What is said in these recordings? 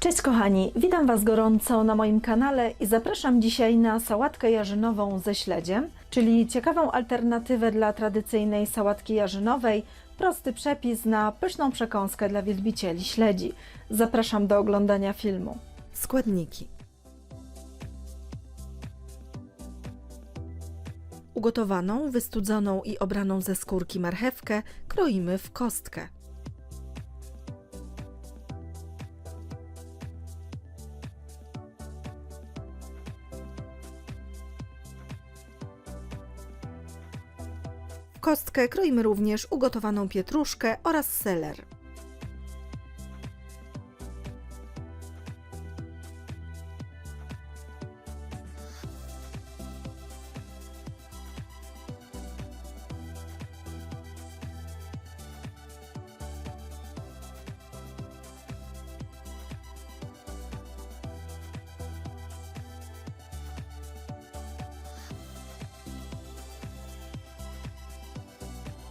Cześć kochani, witam Was gorąco na moim kanale i zapraszam dzisiaj na sałatkę jarzynową ze śledziem, czyli ciekawą alternatywę dla tradycyjnej sałatki jarzynowej, prosty przepis na pyszną przekąskę dla wielbicieli śledzi. Zapraszam do oglądania filmu. Składniki: ugotowaną, wystudzoną i obraną ze skórki marchewkę kroimy w kostkę. W kostkę kroimy również ugotowaną pietruszkę oraz seler.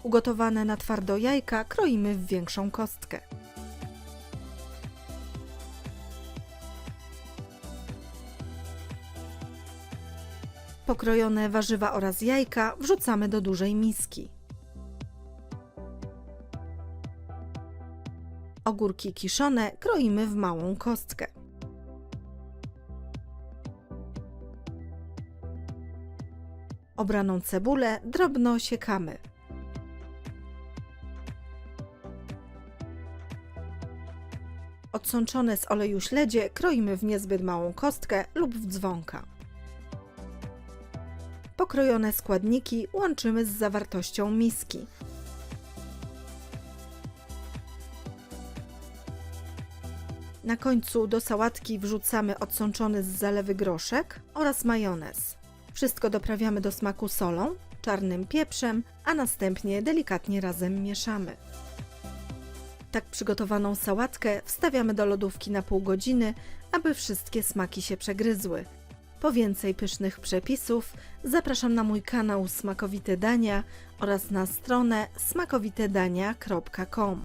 Ugotowane na twardo jajka kroimy w większą kostkę. Pokrojone warzywa oraz jajka wrzucamy do dużej miski. Ogórki kiszone kroimy w małą kostkę. Obraną cebulę drobno siekamy. Odsączone z oleju śledzie kroimy w niezbyt małą kostkę lub w dzwonka. Pokrojone składniki łączymy z zawartością miski. Na końcu do sałatki wrzucamy odsączony z zalewy groszek oraz majonez. Wszystko doprawiamy do smaku solą, czarnym pieprzem, a następnie delikatnie razem mieszamy. Tak przygotowaną sałatkę wstawiamy do lodówki na pół godziny, aby wszystkie smaki się przegryzły. Po więcej pysznych przepisów zapraszam na mój kanał Smakowite Dania oraz na stronę smakowitedania.com.